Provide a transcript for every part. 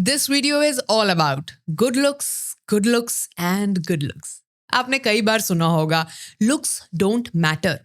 This video is all about good looks and good looks. आपने कई बार सुना होगा लुक्स डोंट मैटर।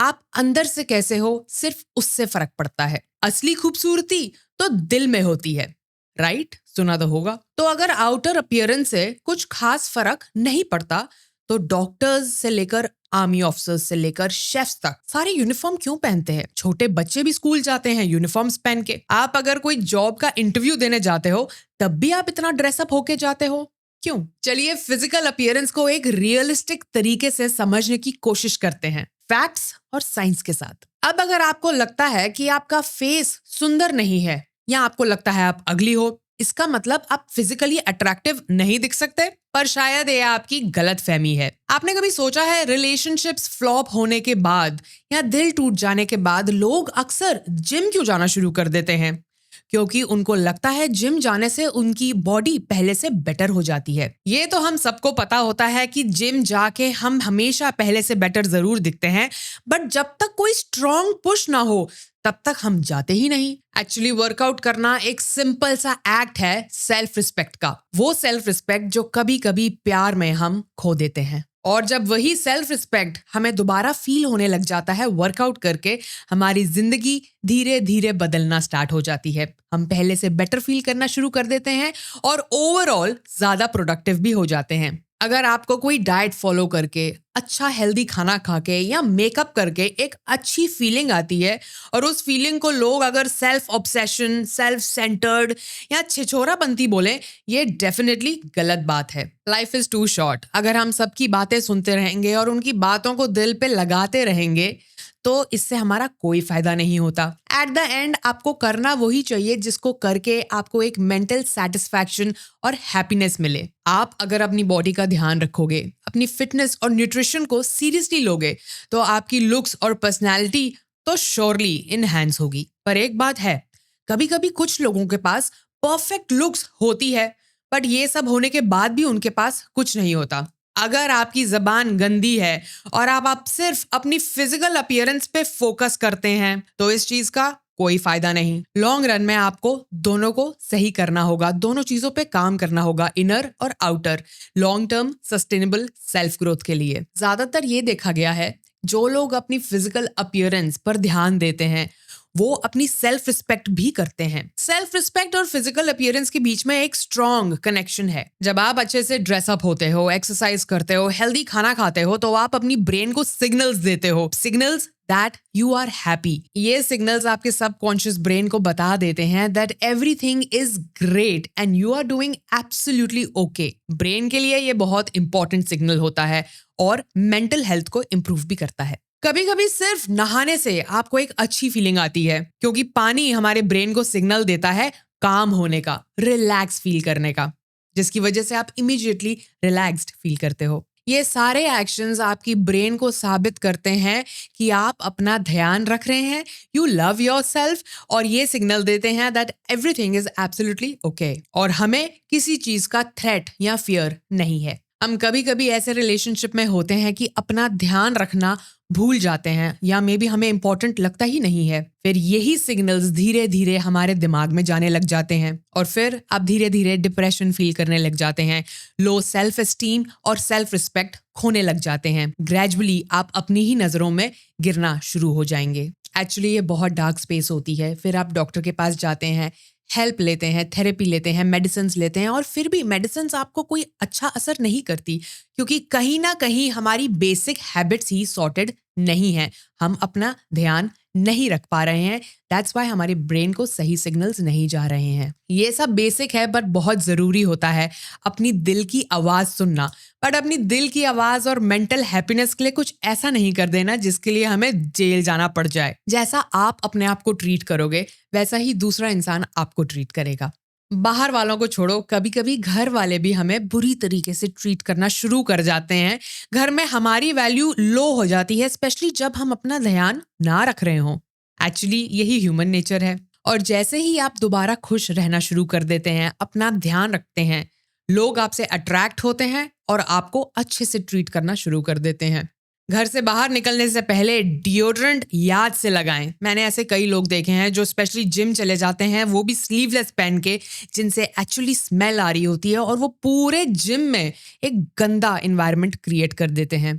आप अंदर से कैसे हो सिर्फ उससे फर्क पड़ता है। असली खूबसूरती तो दिल में होती है, राइट? सुना तो होगा। तो अगर आउटर अपीयरेंस से कुछ खास फर्क नहीं पड़ता तो डॉक्टर्स से लेकर आर्मी ऑफिसर्स से लेकर शेफ्स तक सारे यूनिफॉर्म क्यों पहनते हैं? छोटे बच्चे भी स्कूल जाते हैं यूनिफॉर्म्स पहन के। आप अगर कोई जॉब का इंटरव्यू देने जाते हो तब भी आप इतना ड्रेसअप होके जाते हो, क्यों? चलिए फिजिकल अपीयरेंस को एक रियलिस्टिक तरीके से समझने की कोशिश करते हैं, फैक्ट्स और साइंस के साथ। अब अगर आपको लगता है कि आपका फेस सुंदर नहीं है या आपको लगता है आप अगली हो, इसका मतलब आप फिजिकली अट्रैक्टिव नहीं दिख सकते। पर शायद ये आपकी गलत फहमी है। आपने कभी सोचा है रिलेशनशिप्स फ्लॉप होने के बाद या दिल टूट जाने के बाद लोग अक्सर जिम क्यों जाना शुरू कर देते हैं? क्योंकि उनको लगता है जिम जाने से उनकी बॉडी पहले से बेटर हो जाती है। ये तो हम सबको पता होता है कि जिम जाके हम हमेशा पहले से बेटर जरूर दिखते हैं, बट जब तक कोई स्ट्रॉन्ग पुश ना हो तब तक हम जाते ही नहीं। एक्चुअली वर्कआउट करना एक सिंपल सा एक्ट है सेल्फ रिस्पेक्ट का। वो सेल्फ रिस्पेक्ट जो कभी कभी प्यार में हम खो देते हैं। और जब वही सेल्फ रिस्पेक्ट हमें दोबारा फील होने लग जाता है वर्कआउट करके, हमारी जिंदगी धीरे धीरे बदलना स्टार्ट हो जाती है। हम पहले से बेटर फील करना शुरू कर देते हैं और ओवरऑल ज्यादा प्रोडक्टिव भी हो जाते हैं। अगर आपको कोई डाइट फॉलो करके, अच्छा हेल्दी खाना खा के या मेकअप करके एक अच्छी फीलिंग आती है और उस फीलिंग को लोग अगर सेल्फ ऑब्सेशन, सेल्फ सेंटर्ड या छिछोरापंती बोले, ये डेफिनेटली गलत बात है। Life is too short. अगर हम सबकी बातें सुनते रहेंगे और उनकी बातों को दिल पे लगाते रहेंगे तो इससे हमारा कोई फायदा नहीं होता। एट द एंड आपको करना वही चाहिए जिसको करके आपको एक मेंटल सेटिस्फैक्शन और हैप्पीनेस मिले। आप अगर अपनी बॉडी का ध्यान रखोगे, अपनी फिटनेस और न्यूट्रिशन को सीरियसली लोगे तो आपकी लुक्स और पर्सनैलिटी तो श्योरली इनहैंस होगी। पर एक बात है, कभी कभी कुछ लोगों के पास परफेक्ट लुक्स होती है बट ये सब होने के बाद भी उनके पास कुछ नहीं होता। अगर आपकी जबान गंदी है और आप सिर्फ अपनी फिजिकल अपीयरेंस पे फोकस करते हैं तो इस चीज का कोई फायदा नहीं। लॉन्ग रन में आपको दोनों को सही करना होगा, दोनों चीजों पे काम करना होगा, इनर और outer, long term sustainable self growth के लिए। ज्यादातर ये देखा गया है जो लोग अपनी फिजिकल अपीयरेंस पर ध्यान देते हैं वो अपनी सेल्फ रिस्पेक्ट भी करते हैं। सेल्फ रिस्पेक्ट और फिजिकल अपीयरेंस के बीच में एक स्ट्रॉन्ग कनेक्शन है। जब आप अच्छे से ड्रेसअप होते हो, एक्सरसाइज करते हो, हेल्दी खाना खाते हो तो आप अपनी ब्रेन को सिग्नल्स देते हो, signals that you are happy. ये सिग्नल्स आपके सबकॉन्शियस ब्रेन को बता देते हैं that everything is great and you are doing absolutely okay. Brain के लिए ये बहुत इंपॉर्टेंट सिग्नल होता है और मेंटल हेल्थ को इम्प्रूव भी करता है। कभी कभी सिर्फ नहाने से आपको एक अच्छी फीलिंग आती है क्योंकि पानी हमारे ब्रेन को सिग्नल देता है काम होने का, रिलैक्स फील करने का, जिसकी वजह से आप इमीडिएटली रिलैक्स्ड फील करते हो। ये सारे एक्शंस आपकी ब्रेन को साबित करते हैं कि आप अपना ध्यान रख रहे हैं, यू लव योरसेल्फ, और ये सिग्नल देते हैं that everything is absolutely okay और हमें किसी चीज का थ्रेट या फियर नहीं है। हम कभी कभी ऐसे रिलेशनशिप में होते हैं कि अपना ध्यान रखना भूल जाते हैं या मे बी हमें इंपॉर्टेंट लगता ही नहीं है। फिर यही सिग्नल्स धीरे धीरे हमारे दिमाग में जाने लग जाते हैं और फिर आप धीरे धीरे डिप्रेशन फील करने लग जाते हैं, लो सेल्फ एस्टीम और सेल्फ रिस्पेक्ट खोने लग जाते हैं। ग्रेजुअली आप अपनी ही नजरों में गिरना शुरू हो जाएंगे। एक्चुअली ये बहुत डार्क स्पेस होती है। फिर आप डॉक्टर के पास जाते हैं, हेल्प लेते हैं, थेरेपी लेते हैं, मेडिसिन लेते हैं और फिर भी मेडिसिन आपको कोई अच्छा असर नहीं करती क्योंकि कहीं ना कहीं हमारी बेसिक हैबिट्स ही सॉर्टेड नहीं है। हम अपना ध्यान नहीं रख पा रहे हैं, दैट्स वाई हमारे ब्रेन को सही सिग्नल्स नहीं जा रहे हैं। ये सब बेसिक है बट बहुत जरूरी होता है अपनी दिल की आवाज सुनना। बट अपनी दिल की आवाज और मेंटल हैप्पीनेस के लिए कुछ ऐसा नहीं कर देना जिसके लिए हमें जेल जाना पड़ जाए। जैसा आप अपने आप को ट्रीट करोगे वैसा ही दूसरा इंसान आपको ट्रीट करेगा। बाहर वालों को छोड़ो, कभी कभी घर वाले भी हमें बुरी तरीके से ट्रीट करना शुरू कर जाते हैं। घर में हमारी वैल्यू लो हो जाती है, स्पेशली जब हम अपना ध्यान ना रख रहे हों। एक्चुअली यही ह्यूमन नेचर है। और जैसे ही आप दोबारा खुश रहना शुरू कर देते हैं, अपना ध्यान रखते हैं, लोग आपसे अट्रैक्ट होते हैं और आपको अच्छे से ट्रीट करना शुरू कर देते हैं। घर से बाहर निकलने से पहले डिओड्रेंट याद से लगाएं। मैंने ऐसे कई लोग देखे हैं जो स्पेशली जिम चले जाते हैं, वो भी स्लीवलेस पहन के, जिनसे एक्चुअली स्मेल आ रही होती है और वो पूरे जिम में एक गंदा इन्वायरमेंट क्रिएट कर देते हैं।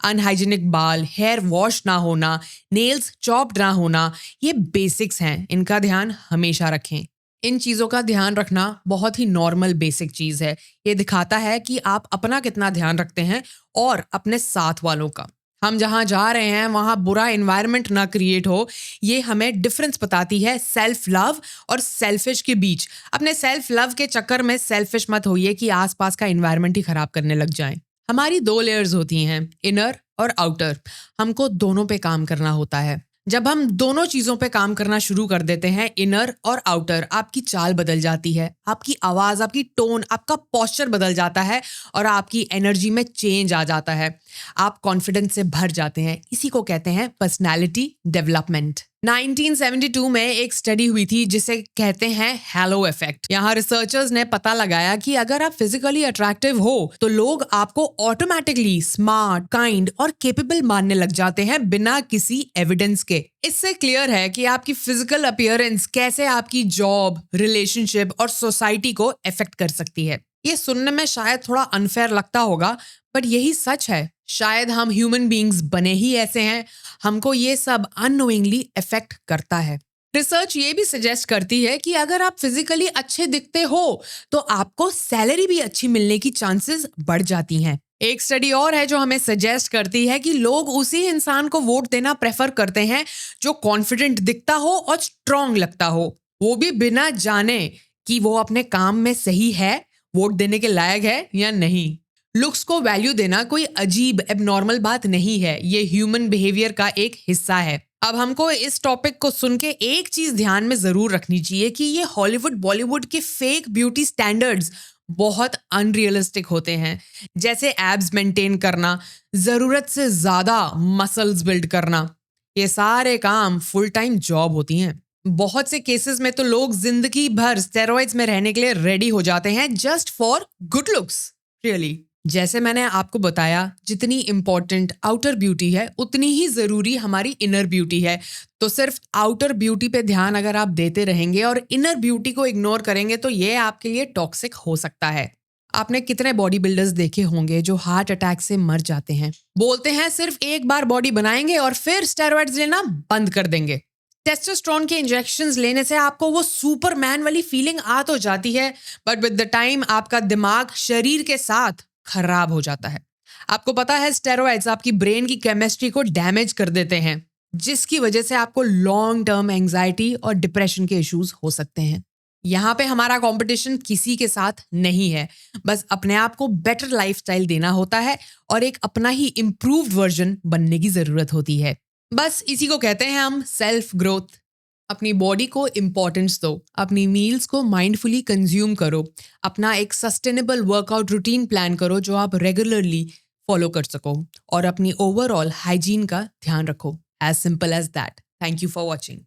अनहाइजीनिक बाल, हेयर वॉश ना होना, नेल्स चॉप्ड ना होना, ये बेसिक्स हैं, इनका ध्यान हमेशा रखें। इन चीज़ों का ध्यान रखना बहुत ही नॉर्मल बेसिक चीज़ है। ये दिखाता है कि आप अपना कितना ध्यान रखते हैं और अपने साथ वालों का। हम जहाँ जा रहे हैं वहाँ बुरा इन्वायरमेंट ना क्रिएट हो, ये हमें डिफरेंस बताती है सेल्फ लव और सेल्फिश के बीच। अपने सेल्फ लव के चक्कर में सेल्फिश मत होइए कि आसपास का इन्वायरमेंट ही खराब करने लग जाएं। हमारी 2 लेयर्स होती हैं, इनर और आउटर। हमको दोनों पे काम करना होता है। जब हम दोनों चीजों पे काम करना शुरू कर देते हैं, इनर और आउटर, आपकी चाल बदल जाती है, आपकी आवाज, आपकी टोन, आपका पोस्चर बदल जाता है और आपकी एनर्जी में चेंज आ जाता है। आप कॉन्फिडेंस से भर जाते हैं। इसी को कहते हैं पर्सनैलिटी डेवलपमेंट। 1972 में एक स्टडी हुई थी जिसे कहते हैं हैलो इफेक्ट। यहाँ रिसर्चर्स ने पता लगाया कि अगर आप फिजिकली अट्रैक्टिव हो तो लोग आपको ऑटोमेटिकली स्मार्ट, काइंड और केपेबल मानने लग जाते हैं बिना किसी एविडेंस के। इससे क्लियर है कि आपकी फिजिकल अपीयरेंस कैसे आपकी जॉब, रिलेशनशिप और सोसाइटी को अफेक्ट कर सकती है। ये सुनने में शायद थोड़ा अनफेयर लगता होगा, बट यही सच है। शायद हम ह्यूमन बीइंग्स बने ही ऐसे हैं, हमको ये सब अननोइंगली इफेक्ट करता है। रिसर्च ये भी सजेस्ट करती है कि अगर आप फिजिकली अच्छे दिखते हो तो आपको सैलरी भी अच्छी मिलने की चांसेस बढ़ जाती हैं। एक स्टडी और है जो हमें सजेस्ट करती है कि लोग उसी इंसान को वोट देना प्रेफर करते हैं जो कॉन्फिडेंट दिखता हो और स्ट्रांग लगता हो, वो भी बिना जाने कि वो अपने काम में सही है, वोट देने के लायक है या नहीं। लुक्स को वैल्यू देना कोई अजीब एबनॉर्मल बात नहीं है, ये ह्यूमन बिहेवियर का एक हिस्सा है। अब हमको इस टॉपिक को सुन के एक चीज ध्यान में जरूर रखनी चाहिए कि ये हॉलीवुड बॉलीवुड के फेक ब्यूटी स्टैंडर्ड्स बहुत अनरियलिस्टिक होते हैं। जैसे एब्स मेंटेन करना, जरूरत से ज्यादा मसल्स बिल्ड करना, ये सारे काम फुल टाइम जॉब होती हैं। बहुत से केसेस में तो लोग जिंदगी भर स्टेरॉइड्स में रहने के लिए रेडी हो जाते हैं just for good looks. Really, जैसे मैंने आपको बताया, जितनी इम्पोर्टेंट आउटर ब्यूटी है उतनी ही ज़रूरी हमारी इनर ब्यूटी है। तो सिर्फ आउटर ब्यूटी पे ध्यान अगर आप देते रहेंगे और इनर ब्यूटी को इग्नोर करेंगे तो ये आपके लिए टॉक्सिक हो सकता है। आपने कितने बॉडी बिल्डर्स देखे होंगे जो हार्ट अटैक से मर जाते हैं। बोलते हैं सिर्फ एक बार बॉडी बनाएंगे और फिर स्टेरॉइड्स लेना बंद कर देंगे। टेस्टोस्टेरोन के इंजेक्शंस लेने से आपको वो सुपरमैन वाली फीलिंग आ तो जाती है, बट विद द टाइम आपका दिमाग शरीर के साथ खराब हो जाता है। आपको पता है स्टेरॉइड्स आपकी ब्रेन की केमिस्ट्री को डैमेज कर देते हैं, जिसकी वजह से आपको लॉन्ग टर्म एंजाइटी और डिप्रेशन के इश्यूज हो सकते हैं। यहाँ पे हमारा कंपटीशन किसी के साथ नहीं है, बस अपने आप को बेटर लाइफस्टाइल देना होता है और एक अपना ही इम्प्रूव्ड वर्जन बनने की जरूरत होती है। बस इसी को कहते हैं हम सेल्फ ग्रोथ। अपनी बॉडी को इम्पोर्टेंस दो, अपनी मील्स को माइंडफुली कंज्यूम करो, अपना एक सस्टेनेबल वर्कआउट रूटीन प्लान करो जो आप रेगुलरली फॉलो कर सको, और अपनी ओवरऑल हाइजीन का ध्यान रखो। As simple as that. Thank you for watching.